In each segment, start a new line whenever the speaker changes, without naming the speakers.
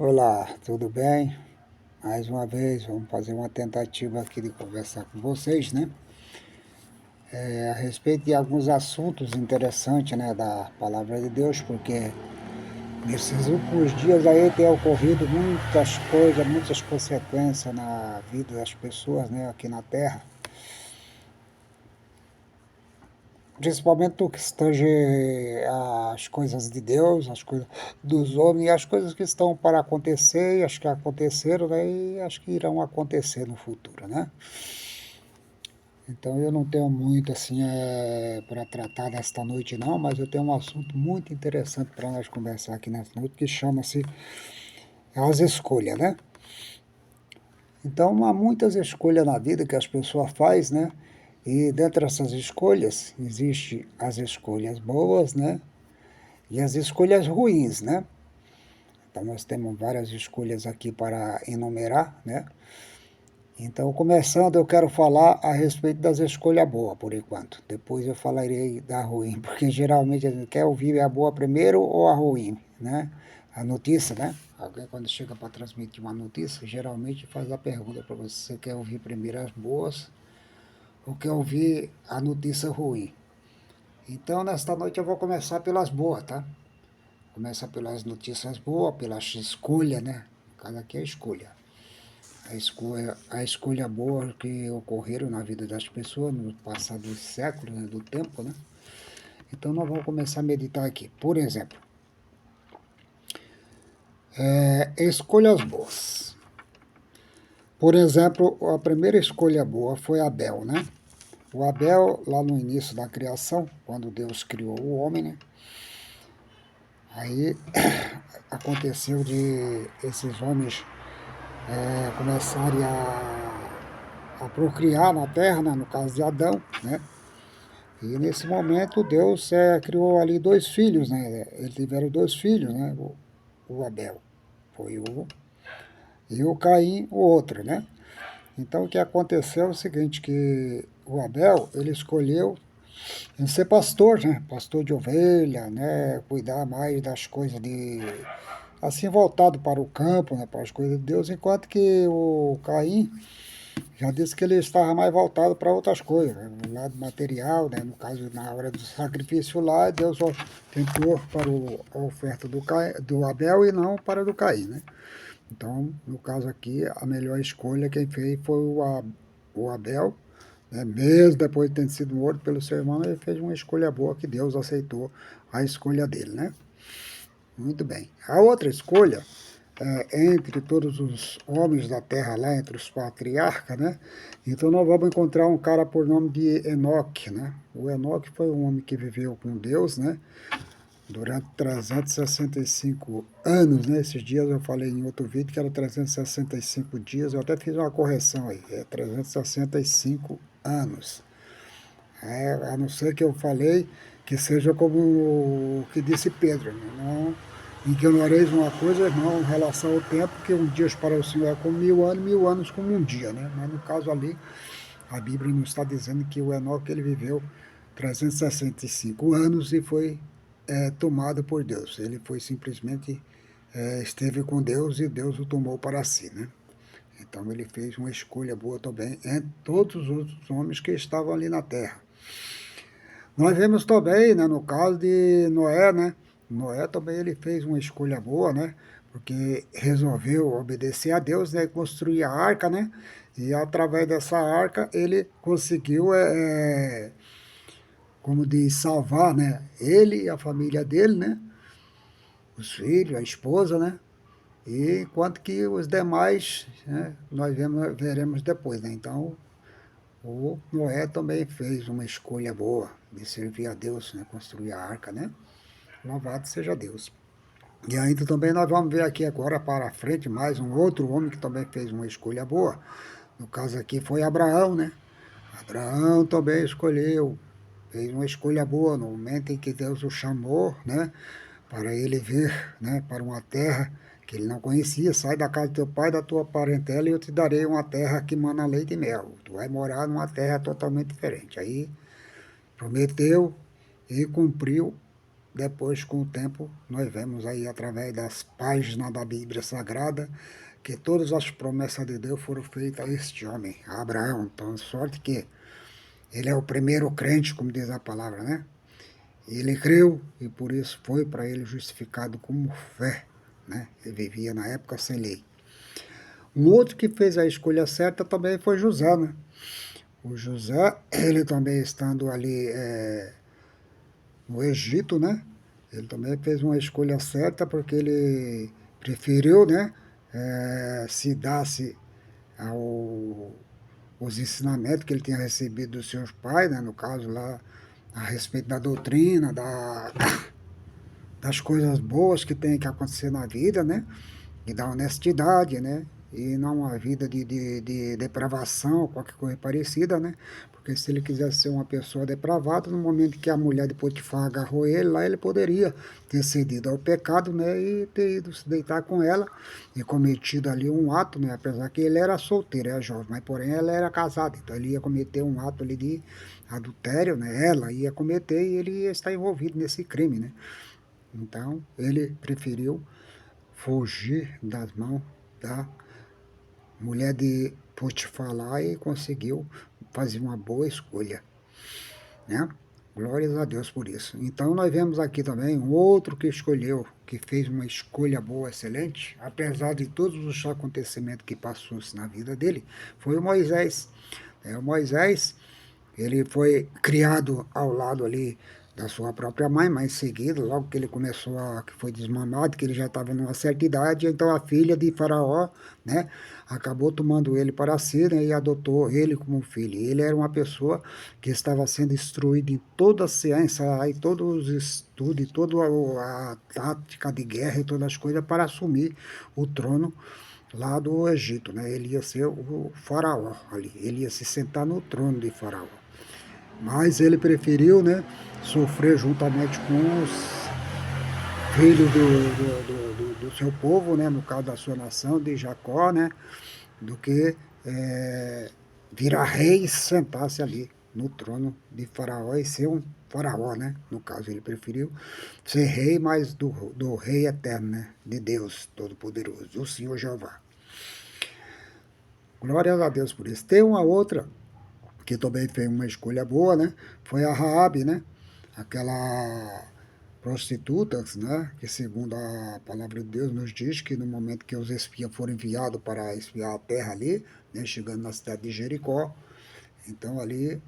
Olá, tudo bem? Mais uma vez, vamos fazer uma tentativa aqui de conversar com vocês, né? A respeito de alguns assuntos interessantes, né, da Palavra de Deus, porque nesses últimos dias aí tem ocorrido muitas coisas, muitas consequências na vida das pessoas, né, aqui na Terra. Principalmente no que tange as coisas de Deus, as coisas dos homens, e as coisas que estão para acontecer, e as que aconteceram, né, e as que irão acontecer no futuro, né? Então eu não tenho muito assim para tratar nesta noite não, mas eu tenho um assunto muito interessante para nós conversar aqui nesta noite que chama-se as escolhas, né? Então há muitas escolhas na vida que as pessoas fazem, né? E dentre essas escolhas existe as escolhas boas, né? E as escolhas ruins, né? Então nós temos várias escolhas aqui para enumerar, né? Então, começando, eu quero falar a respeito das escolhas boas, por enquanto. Depois eu falarei da ruim, porque geralmente a gente quer ouvir a boa primeiro ou a ruim, né? A notícia, né? Alguém quando chega para transmitir uma notícia, geralmente faz a pergunta para você, você quer ouvir primeiro as boas ou quer ouvir a notícia ruim? Então, nesta noite eu vou começar pelas boas, tá? Começa pelas notícias boas, pelas escolhas, né? Cada que é escolha. A escolha boa que ocorreram na vida das pessoas no passado dos séculos, né, do tempo, né? Então nós vamos começar a meditar aqui. Por exemplo, escolhas boas. Por exemplo, a primeira escolha boa foi Abel, né? O Abel, lá no início da criação, quando Deus criou o homem, né? Aí aconteceu de esses homens começarem a procriar na terra, né? No caso de Adão, né? E nesse momento Deus criou ali dois filhos, né? Eles tiveram dois filhos, né? O Abel foi um, e o Caim o outro, né? Então o que aconteceu é o seguinte, que o Abel, ele escolheu ser pastor, né? Pastor de ovelha, né? Cuidar mais das coisas de... assim, voltado para o campo, né? Para as coisas de Deus, enquanto que o Caim já disse que ele estava mais voltado para outras coisas, né? No lado material, né? No caso, na hora do sacrifício lá, Deus tentou para a oferta do Abel e não para a do Caim, né? Então, no caso aqui, a melhor escolha quem fez foi o Abel, né? Mesmo depois de ter sido morto pelo seu irmão, ele fez uma escolha boa que Deus aceitou a escolha dele, né? Muito bem. A outra escolha entre todos os homens da terra lá, entre os patriarcas, né? Então nós vamos encontrar um cara por nome de Enoque, né? O Enoque foi um homem que viveu com Deus, né? Durante 365 anos, né? Esses dias eu falei em outro vídeo que era 365 dias, eu até fiz uma correção aí, é 365 anos. A não ser que eu falei que seja como o que disse Pedro, né? Não ignoreis uma coisa, irmão, em relação ao tempo, que um dia para o Senhor é como 1000 anos como um dia, né? Mas no caso ali, a Bíblia não está dizendo que o Enoque ele viveu 365 anos e foi tomado por Deus. Ele foi simplesmente, esteve com Deus e Deus o tomou para si, né? Então ele fez uma escolha boa também entre todos os outros homens que estavam ali na terra. Nós vemos também, né, no caso de Noé, né? Noé também ele fez uma escolha boa, né? Porque resolveu obedecer a Deus, né? Construir a arca, né? E através dessa arca ele conseguiu, como diz, salvar, né? Ele e a família dele, né? Os filhos, a esposa, né? E enquanto que os demais, né, nós veremos depois, né? Então, o Noé também fez uma escolha boa de servir a Deus, né? Construir a arca, né? Louvado seja Deus. E ainda também nós vamos ver aqui agora para frente mais um outro homem que também fez uma escolha boa. No caso aqui foi Abraão, né? Abraão também escolheu, fez uma escolha boa no momento em que Deus o chamou, né? Para ele vir, né? Para uma terra que ele não conhecia. Sai da casa do teu pai, da tua parentela, e eu te darei uma terra que mana leite e mel. Tu vai morar numa terra totalmente diferente. Aí prometeu e cumpriu depois, com o tempo, nós vemos aí através das páginas da Bíblia Sagrada que todas as promessas de Deus foram feitas a este homem, a Abraão. Então, sorte que ele é o primeiro crente, como diz a palavra, né? Ele creu e por isso foi para ele justificado como fé, né? Ele vivia na época sem lei. Um outro que fez a escolha certa também foi José, né? O José, ele também estando ali no Egito, né? Ele também fez uma escolha certa porque ele preferiu, né? Se dar-se os ensinamentos que ele tinha recebido dos seus pais, né? No caso lá, a respeito da doutrina, das coisas boas que tem que acontecer na vida, né? E da honestidade, né? E não uma vida de depravação, qualquer coisa parecida, né? Porque se ele quisesse ser uma pessoa depravada, no momento que a mulher de Potifar agarrou ele, lá ele poderia ter cedido ao pecado, né? E ter ido se deitar com ela e cometido ali um ato, né? Apesar que ele era solteiro, era jovem, mas porém ela era casada, então ele ia cometer um ato ali de adultério, né? Ela ia cometer e ele ia estar envolvido nesse crime, né? Então ele preferiu fugir das mãos da mulher de Potifar lá e conseguiu fazer uma boa escolha, né? Glórias a Deus por isso. Então nós vemos aqui também um outro que escolheu, que fez uma escolha boa, excelente, apesar de todos os acontecimentos que passou na vida dele, foi o Moisés. O Moisés, ele foi criado ao lado ali da sua própria mãe, mas em seguida, logo que ele começou que foi desmamado, que ele já estava numa certa idade, então a filha de Faraó, né, acabou tomando ele para si, né, e adotou ele como filho. Ele era uma pessoa que estava sendo instruída em toda a ciência, e todos os estudos, e toda a tática de guerra e todas as coisas para assumir o trono lá do Egito, né? Ele ia ser o faraó ali, ele ia se sentar no trono de faraó. Mas ele preferiu, né, sofrer juntamente com os filhos do seu povo, né, no caso da sua nação, de Jacó, né, do que virar rei e sentar-se ali no trono de Faraó e ser um faraó, né? No caso, ele preferiu ser rei, mas do rei eterno, né? De Deus Todo-Poderoso, do Senhor Jeová. Glória a Deus por isso. Tem uma outra que também fez uma escolha boa, né? Foi a Raabe, né? Aquela prostituta, né? Que segundo a palavra de Deus nos diz que no momento que os espias foram enviados para espiar a terra ali, né? Chegando na cidade de Jericó, então ali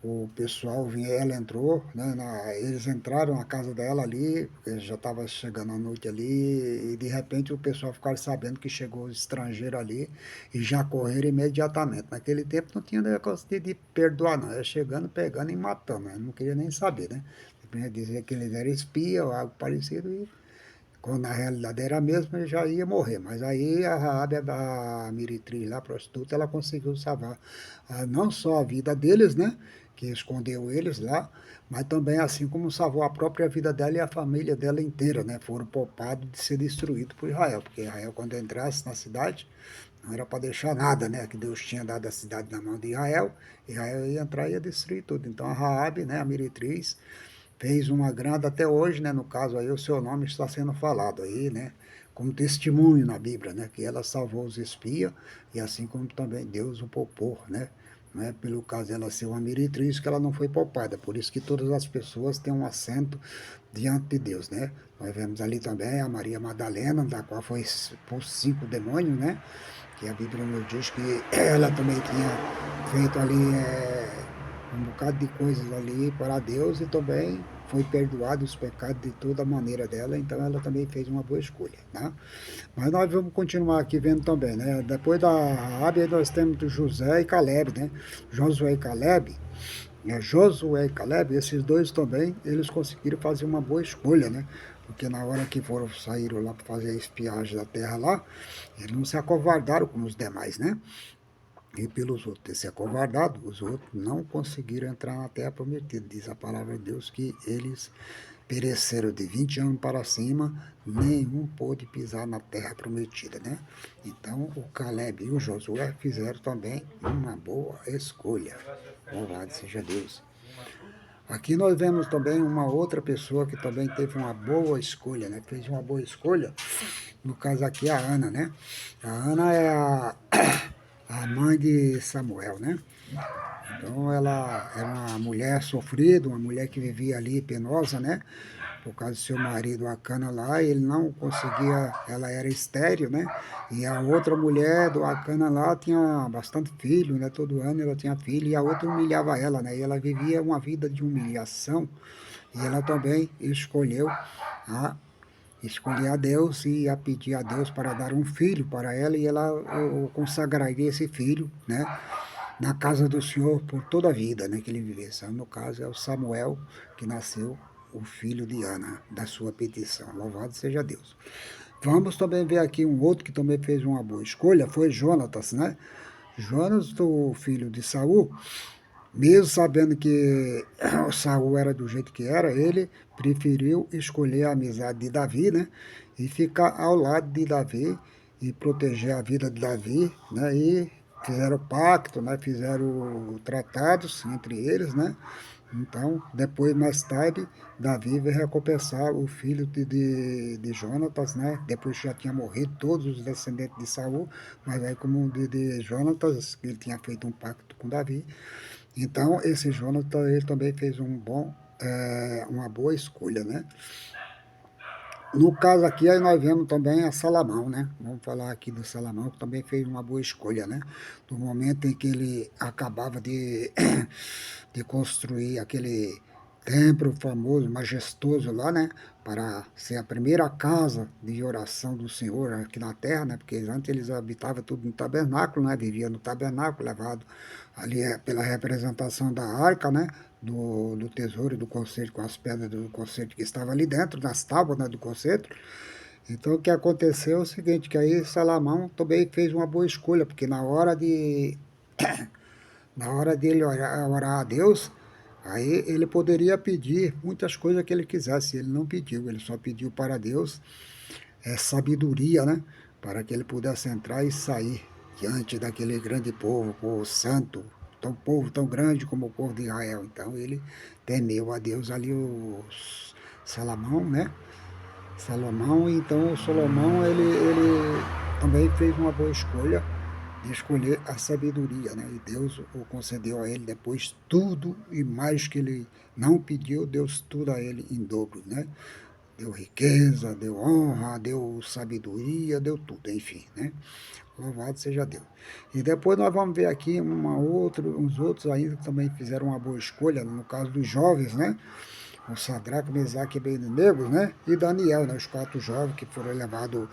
o pessoal vinha, ela entrou, né, eles entraram na casa dela ali, porque já estava chegando a noite ali, e de repente o pessoal ficaram sabendo que chegou o estrangeiro ali e já correram imediatamente. Naquele tempo não tinha negócio de perdoar, não, era chegando, pegando e matando, né? Não queria nem saber, né? Dizia que eles eram espia ou algo parecido, e quando na realidade era mesmo, ele já ia morrer. Mas aí a Raabe, a Miritriz lá, a prostituta, ela conseguiu salvar não só a vida deles, né? Que escondeu eles lá, mas também assim como salvou a própria vida dela e a família dela inteira, né? Foram poupados de ser destruídos por Israel, porque Israel, quando entrasse na cidade, não era para deixar nada, né? Que Deus tinha dado a cidade na mão de Israel, Israel ia entrar e ia destruir tudo. Então a Raabe, né? A Miritriz, fez uma grande até hoje, né? No caso aí, o seu nome está sendo falado aí, né? Como testemunho na Bíblia, né? Que ela salvou os espias e assim como também Deus o poupou, né? Não é pelo caso dela ser uma meretriz que ela não foi poupada, por isso que todas as pessoas têm um assento diante de Deus, né? Nós vemos ali também a Maria Madalena, da qual foi por 5 demônios, né? Que a Bíblia nos diz que ela também tinha feito ali um bocado de coisas ali para Deus e também foi perdoado os pecados de toda maneira dela, então ela também fez uma boa escolha, né? Mas nós vamos continuar aqui vendo também, né? Depois da Raabe, nós temos José e Caleb, né? Josué e Caleb, Josué e Caleb, esses dois também, eles conseguiram fazer uma boa escolha, né? Porque na hora que saíram lá para fazer a espiagem da terra lá, eles não se acovardaram como os demais, né? E pelos outros ter se acovardado, os outros não conseguiram entrar na terra prometida. Diz a palavra de Deus que eles pereceram de 20 anos para cima, nenhum pôde pisar na terra prometida, né? Então o Caleb e o Josué fizeram também uma boa escolha. Louvado seja Deus. Aqui nós vemos também uma outra pessoa que também teve uma boa escolha, né? Fez uma boa escolha. No caso aqui, a Ana, né? A Ana é a mãe de Samuel, né? Então ela era uma mulher sofrida, uma mulher que vivia ali penosa, né? Por causa do seu marido Acana lá, ele não conseguia, ela era estéril, né? E a outra mulher do Acana lá tinha bastante filho, né? Todo ano ela tinha filho e a outra humilhava ela, né? E ela vivia uma vida de humilhação e ela também escolheu a escolher a Deus e a pedir a Deus para dar um filho para ela e ela consagraria esse filho, né? Na casa do Senhor por toda a vida, né, que ele vivesse. No caso é o Samuel, que nasceu o filho de Ana, da sua petição. Louvado seja Deus. Vamos também ver aqui um outro que também fez uma boa escolha, foi Jonatas, né? Jonas, o filho de Saul, mesmo sabendo que o Saul era do jeito que era, ele preferiu escolher a amizade de Davi, né? E ficar ao lado de Davi e proteger a vida de Davi, né? E fizeram pacto, né? Fizeram tratados entre eles, né? Então, depois, mais tarde, Davi veio recompensar o filho de Jonatas, né? Depois já tinha morrido todos os descendentes de Saul, mas aí como de Jonatas, ele tinha feito um pacto com Davi. Então, esse Jonathan, ele também fez uma boa escolha, né? No caso aqui, aí nós vemos também a Salomão, né? Vamos falar aqui do Salomão, que também fez uma boa escolha, né? No momento em que ele acabava de construir aquele templo famoso, majestoso lá, né? Para ser a primeira casa de oração do Senhor aqui na terra, né? Porque antes eles habitavam tudo no tabernáculo, né? Viviam no tabernáculo, levado ali pela representação da arca, né? Do tesouro e do concerto, com as pedras do concerto que estava ali dentro, nas tábuas, né, do concerto. Então o que aconteceu é o seguinte, que aí Salomão também fez uma boa escolha, porque na hora dele orar a Deus, aí ele poderia pedir muitas coisas que ele quisesse, ele não pediu, ele só pediu para Deus sabedoria, né, para que ele pudesse entrar e sair diante daquele grande povo santo, tão povo tão grande como o povo de Israel. Então ele temeu a Deus ali, o Salomão, né? Salomão, então o Salomão ele também fez uma boa escolha de escolher a sabedoria, né? E Deus o concedeu a ele depois tudo e mais que ele não pediu, Deus tudo a ele em dobro, né? Deu riqueza, deu honra, deu sabedoria, deu tudo, enfim, né? Louvado seja Deus. E depois nós vamos ver aqui uns outros ainda que também fizeram uma boa escolha, no caso dos jovens, né? O Sadraque, Mesaque e Abednego, né? E Daniel, né? Os 4 jovens que foram levados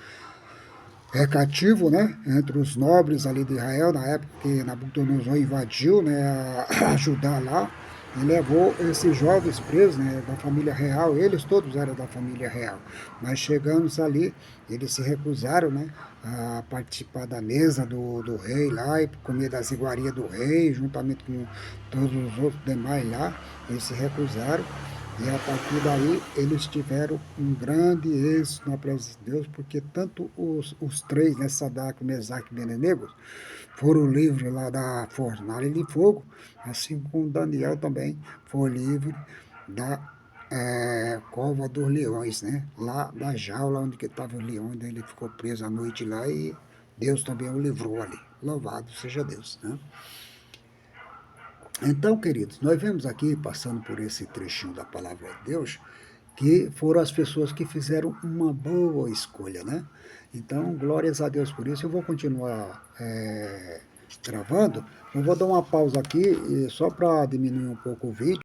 cativo, né? Entre os nobres ali de Israel, na época que Nabucodonosor invadiu, né? A Judá lá. E levou esses jovens presos, né, da família real, eles todos eram da família real, mas chegando ali, eles se recusaram, né, a participar da mesa do rei lá e comer das iguarias do rei, juntamente com todos os outros demais lá, eles se recusaram. E a partir daí eles tiveram um grande êxito na presença de Deus, porque tanto os três, né, Sadraque, Mesaque e Abednego, foram livres lá da fornalha de fogo, assim como Daniel também foi livre da cova dos leões, né? Lá da jaula onde estava o leão, onde ele ficou preso à noite lá e Deus também o livrou ali. Louvado seja Deus, né? Então, queridos, nós vemos aqui, passando por esse trechinho da palavra de Deus, que foram as pessoas que fizeram uma boa escolha, né? Então, glórias a Deus por isso. Eu vou continuar gravando. Eu vou dar uma pausa aqui só para diminuir um pouco o vídeo.